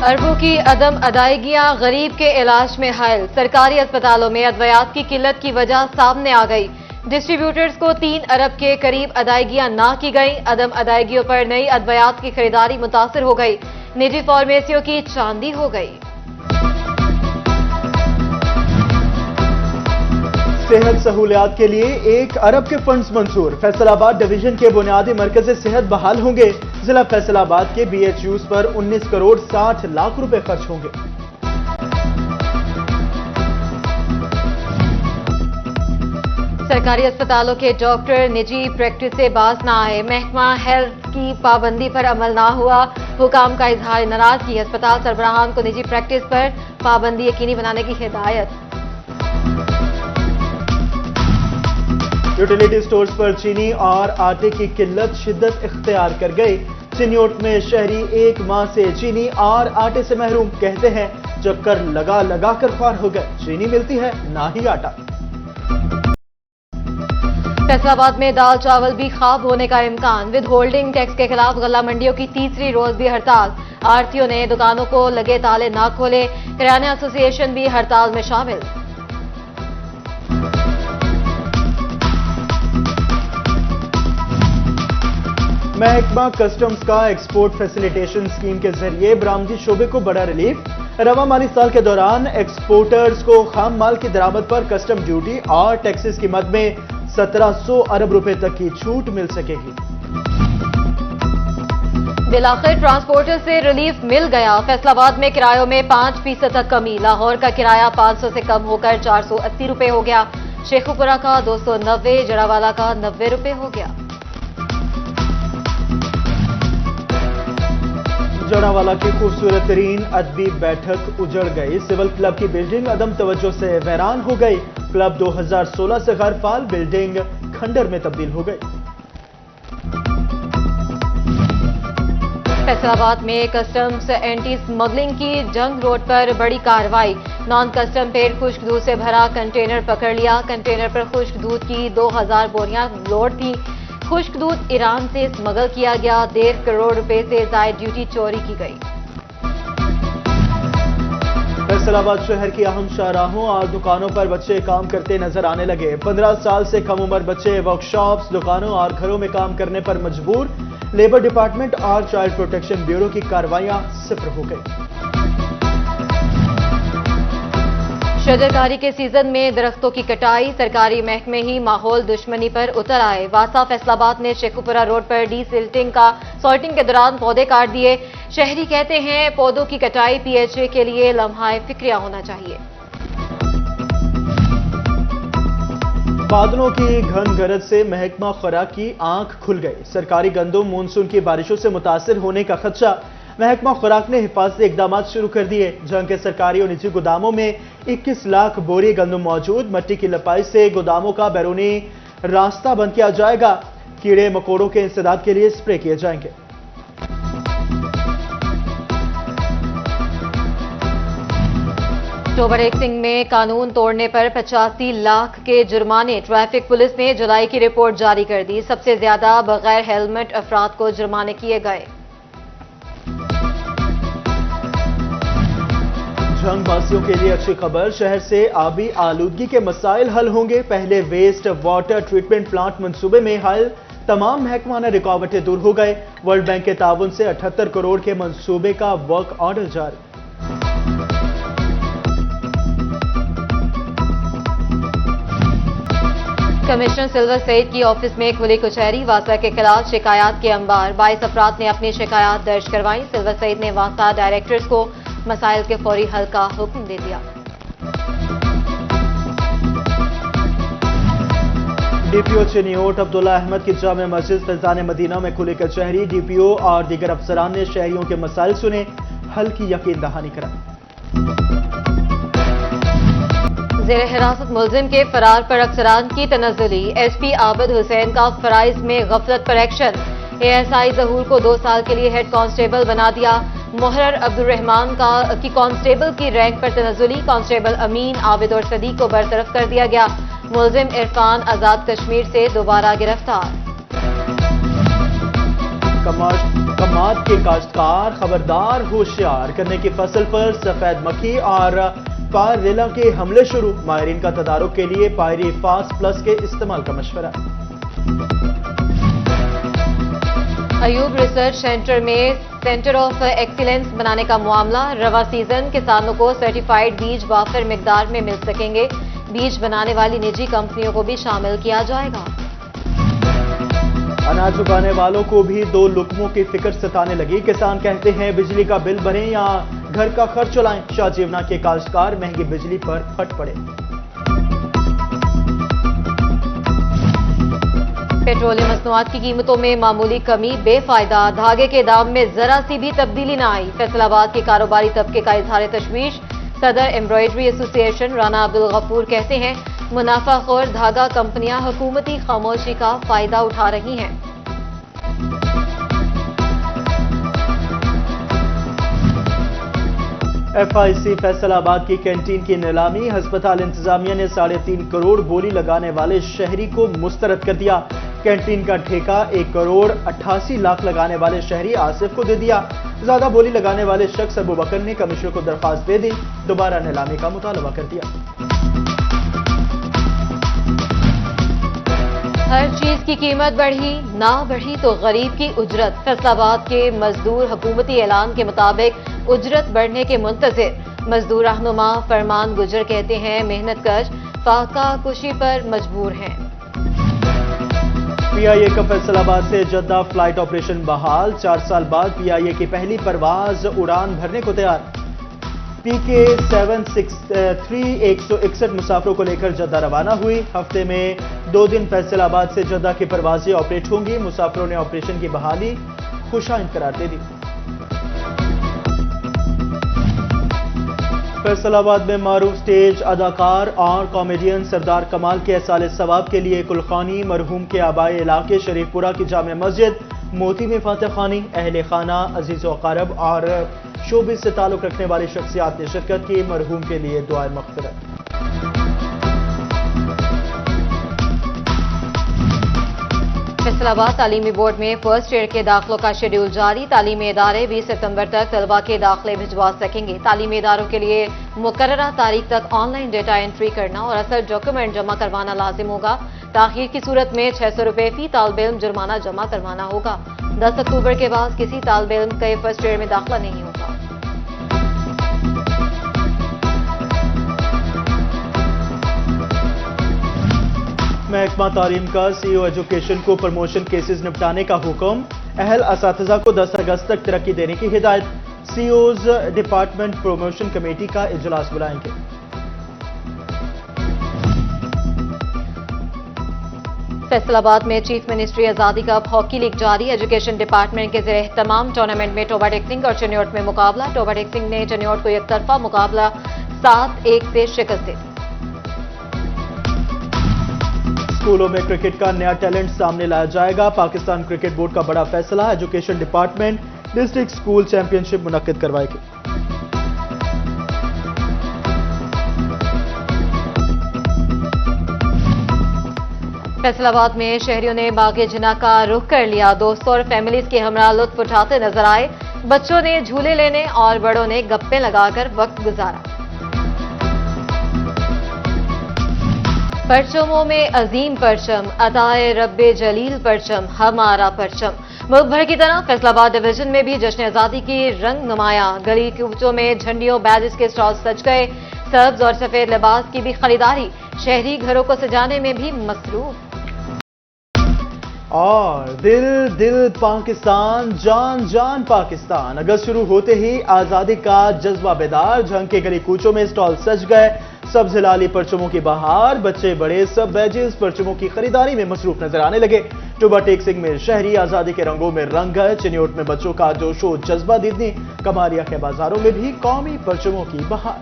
اربوں کی عدم ادائیگیاں غریب کے علاج میں حائل، سرکاری اسپتالوں میں ادویات کی قلت کی وجہ سامنے آ گئی، ڈسٹریبیوٹرز کو 3 ارب کے قریب ادائیگیاں نہ کی گئیں، عدم ادائیگیوں پر نئی ادویات کی خریداری متاثر ہو گئی، نجی فارمیسیوں کی چاندی ہو گئی۔ صحت سہولیات کے لیے 1 ارب کے فنڈز منظور، فیصل آباد ڈویژن کے بنیادی مرکز صحت بحال ہوں گے، ضلع فیصل آباد کے BHUs پر 19 کروڑ 60 لاکھ روپے خرچ ہوں گے۔ سرکاری اسپتالوں کے ڈاکٹر نجی پریکٹس سے باز نہ آئے، محکمہ ہیلتھ کی پابندی پر عمل نہ ہوا، حکام کا اظہار ناراضگی، اسپتال سربراہان کو نجی پریکٹس پر پابندی یقینی بنانے کی ہدایت۔ یوٹیلیٹی سٹورز پر چینی اور آٹے کی قلت شدت اختیار کر گئی، چنیوٹ میں شہری 1 ماہ سے چینی اور آٹے سے محروم، کہتے ہیں چکر لگا کر خوار ہو گئے، چینی ملتی ہے نہ ہی آٹا۔ فیصل آباد میں دال چاول بھی خواب ہونے کا امکان، ود ہولڈنگ ٹیکس کے خلاف غلہ منڈیوں کی تیسری روز بھی ہڑتال، آڑھتیوں نے دکانوں کو لگے تالے نہ کھولے، کریانہ ایسوسی ایشن بھی ہڑتال میں شامل۔ محکمہ کسٹمز کا ایکسپورٹ فیسیلیٹیشن اسکیم کے ذریعے برآمدی شعبے کو بڑا ریلیف، رواں مالی سال کے دوران ایکسپورٹرز کو خام مال کی درآمد پر کسٹم ڈیوٹی اور ٹیکسز کی مد میں 1700 ارب روپے تک کی چھوٹ مل سکے گی۔ بالآخر ٹرانسپورٹر سے ریلیف مل گیا، فیصل آباد میں کرایوں میں 5% تک کمی، لاہور کا کرایہ 500 سے کم ہو کر 480 روپے ہو گیا، شیخوپورہ کا 290، جڑاوالا کا 90 روپے ہو گیا۔ جڑاوالا کی خوبصورت ترین ادبی بیٹھک اجڑ گئی، سول کلب کی بلڈنگ عدم توجہ سے ویران ہو گئی، کلب 2016 سے غیر فعال، بلڈنگ کھنڈر میں تبدیل ہو گئی۔ فیصل آباد میں کسٹمز اینٹی اسمگلنگ کی جنگ روڈ پر بڑی کارروائی، نان کسٹم پیڈ خشک دودھ سے بھرا کنٹینر پکڑ لیا، کنٹینر پر خشک دودھ کی 2000 بوریاں لوڈ تھیں، خشک دودھ ایران سے اسمگل کیا گیا، 1.5 کروڑ روپے سے زائد ڈیوٹی چوری کی گئی۔ فیصل آباد شہر کی اہم شاہراہوں اور دکانوں پر بچے کام کرتے نظر آنے لگے، 15 سال سے کم عمر بچے ورک شاپس، دکانوں اور گھروں میں کام کرنے پر مجبور، لیبر ڈپارٹمنٹ اور چائلڈ پروٹیکشن بیورو کی کارروائیاں صفر ہو گئی۔ شجرکاری کے سیزن میں درختوں کی کٹائی، سرکاری محکمے ہی ماحول دشمنی پر اتر آئے، واسا فیصل آباد نے شیخوپورہ روڈ پر ڈی سالٹنگ کے دوران پودے کاٹ دیے، شہری کہتے ہیں پودوں کی کٹائی PHA کے لیے لمحہ فکریہ ہونا چاہیے۔ بادلوں کی گھن گرج سے محکمہ خوراک کی آنکھ کھل گئی، سرکاری گندم مونسون کی بارشوں سے متاثر ہونے کا خدشہ، محکمہ خوراک نے حفاظتی اقدامات شروع کر دیے، جنگ کے سرکاری اور نجی گوداموں میں 21 لاکھ بوری گندم موجود، مٹی کی لپائی سے گوداموں کا بیرونی راستہ بند کیا جائے گا، کیڑے مکوڑوں کے انسداد کے لیے سپرے کیے جائیں گے۔ اکتوبر ایک سنگھ میں قانون توڑنے پر 85 لاکھ کے جرمانے، ٹریفک پولیس نے جولائی کی رپورٹ جاری کر دی، سب سے زیادہ بغیر ہیلمٹ افراد کو جرمانے کیے گئے۔ جنگ واسیوں کے لیے اچھی خبر، شہر سے آبی آلودگی کے مسائل حل ہوں گے، پہلے ویسٹ واٹر ٹریٹمنٹ پلانٹ منصوبے میں حل، تمام محکمانہ رکاوٹیں دور ہو گئے، ورلڈ بینک کے تعاون سے 78 کروڑ کے منصوبے کا ورک آرڈر جاری۔ کمشنر سلور سعید کی آفس میں کھلی کچہری، واسا کے خلاف شکایات کے انبار، 22 افراد نے اپنی شکایات درج کروائیں، سلور سعید نے واسا ڈائریکٹرز کو مسائل کے فوری حل کا حکم دے دیا۔ DPO چنیوٹ عبداللہ احمد کی جامع مسجد فیضان مدینہ میں کھلی کچہری، DPO اور دیگر افسران نے شہریوں کے مسائل سنے، حل کی یقین دہانی کرائی۔ زیر حراست ملزم کے فرار پر افسران کی تنزلی، SP عابد حسین کا فرائض میں غفلت پر ایکشن، ASI ظہور کو 2 سال کے لیے ہیڈ کانسٹیبل بنا دیا، محرر عبد الرحمان کی کانسٹیبل کی رینک پر تنزلی، کانسٹیبل امین، عابد اور صدیق کو برطرف کر دیا گیا، ملزم عرفان آزاد کشمیر سے دوبارہ گرفتار۔ कमाद के काश्तकार खबरदार होशियार, करने की फसल पर सफेद मक्खी और पायरेला के हमले शुरू, माहिरीन का तदारुक के लिए पायरी फास्ट प्लस के इस्तेमाल का मशवरा। अयूब रिसर्च सेंटर में सेंटर ऑफ एक्सीलेंस बनाने का मामला, रवा सीजन किसानों को सर्टिफाइड बीज वाफर मिकदार में मिल सकेंगे, बीज बनाने वाली निजी कंपनियों को भी शामिल किया जाएगा। अनाज उगाने वालों को भी दो लुकमों की फिक्र सताने लगी, किसान कहते हैं बिजली का बिल भरें या घर का खर्च चलाएं, शाहजीवना के काश्तकार महंगी बिजली पर फट पड़े। पेट्रोलियम मसनूआत की कीमतों में मामूली कमी, बेफायदा, धागे के दाम में जरा सी भी तब्दीली न आई, फैसलाबाद के कारोबारी तबके का इजहार तशवीश, सदर एम्ब्रॉयडरी एसोसिएशन राना अब्दुल गफूर कहते हैं मुनाफाखोर धागा कंपनियां हुकूमती खामोशी का फायदा उठा रही हैं। FIC फैसलाबाद की कैंटीन की नीलामी, अस्पताल इंतजामिया ने 3.5 करोड़ बोली लगाने वाले शहरी को मुस्तरद कर दिया, कैंटीन का ठेका 1 करोड़ 88 लाख लगाने वाले शहरी आसिफ को दे दिया, ज्यादा बोली लगाने वाले शख्स अबू बकर ने कमिश्नर को दरखास्त दे दी, दोबारा नीलामी का मुतालबा कर दिया। हर चीज की कीमत बढ़ी, ना बढ़ी तो गरीब की उजरत, फैसलाबाद के मजदूर हुकूमती ऐलान के मुताबिक उजरत बढ़ने के मुंतजिर, मजदूर रहनुमा फरमान गुजर कहते हैं मेहनत कश फाका कुशी पर मजबूर हैं। PIA का फैसलाबाद से जद्दा फ्लाइट ऑपरेशन बहाल, 4 साल बाद PIA की पहली परवाज उड़ान भरने को तैयार, PK 763 161 मुसाफिरों को लेकर जद्दा रवाना हुई, हफ्ते में 2 दिन फैसलाबाद से जद्दा की परवाजें ऑपरेट होंगी, मुसाफिरों ने ऑपरेशन की बहाली खुशाइंद करार दे दी। फैसलाबाद में मारूफ स्टेज अदाकार और कॉमेडियन सरदार कमाल के एहसाले सवाब के लिए कुलखानी मरहूम के आबाई इलाके शरीफपुरा की जामे मस्जिद मोती में फातह खानी, अहले खाना अजीज अकारब और शोबिस से ताल्लुक रखने वाली शख्सियात ने शिरकत की, मरहूम के लिए दुआए मग़फ़िरत। फैसलाबाद तालीमी बोर्ड में फर्स्ट ईयर के दाखिलों का शेड्यूल जारी, तालीमी इदारे 20 सितंबर तक तलबा के दाखिले भिजवा सकेंगे, तालीमी इदारों के लिए मुकर्ररा तारीख तक ऑनलाइन डेटा एंट्री करना और असल डॉक्यूमेंट जमा करवाना लाजिम होगा, ताखीर की सूरत में 600 रुपये फी तालिब इल्म जुर्माना जमा करवाना होगा, 10 अक्टूबर के बाद किसी तालिब इल्म का फर्स्ट ईयर में दाखिला नहीं होगा। महकमा तालीम का CEO एजुकेशन को प्रमोशन केसेस निपटाने का हुक्म, अहल असातिज़ा को 10 अगस्त तक तरक्की देने की हिदायत, CEOs डिपार्टमेंट प्रमोशन कमेटी का इजलास बुलाएंगे। फैसलाबाद में चीफ मिनिस्ट्री आजादी कप हॉकी लीग जारी, एजुकेशन डिपार्टमेंट के ज़रिए तमाम टूर्नामेंट में टोबा टेक्सिंग और चनियोट में मुकाबला, टोबा टेक्सिंग ने चनियोट को एक तरफा मुकाबला 7-1 से शिकस्त दी। स्कूलों में क्रिकेट का नया टैलेंट सामने लाया जाएगा, पाकिस्तान क्रिकेट बोर्ड का बड़ा फैसला, education department district school championship मुनक्किद करवाएगी। फैसलाबाद में शहरियों ने बागे जिना का रुख कर लिया, दोस्तों और फैमिलीज के हमरा लुत्फ उठाते नजर आए, बच्चों ने झूले लेने और बड़ों ने गप्पे लगाकर वक्त गुजारा। परचमों में अजीम परचम, अताए रब्बे जलील परचम, हमारा परचम, मुल्क भर की तरह फैसलाबाद डिवीजन में भी जश्न आजादी की रंग नुमाया, गली कूचों में झंडियों बैजेस के स्टॉल सज गए, सब्ज और सफेद लिबास की भी खरीदारी, शहरी घरों को सजाने में भी मसरूफ। और दिल दिल पाकिस्तान, जान जान पाकिस्तान, अगस्त शुरू होते ही आजादी का जज्बा बेदार, झंग के गली कूचों में स्टॉल सज गए, सब हिलाली परचमों की बहार, बच्चे बड़े सब बैजेस परचमों की खरीदारी में मसरूफ नजर आने लगे। टोबा टेक्सिंग में शहरी आजादी के रंगों में रंग गए, चिन्योट में बच्चों का जोशो जज्बा दीदनी, कमारिया के बाजारों में भी कौमी परचमों की बहार।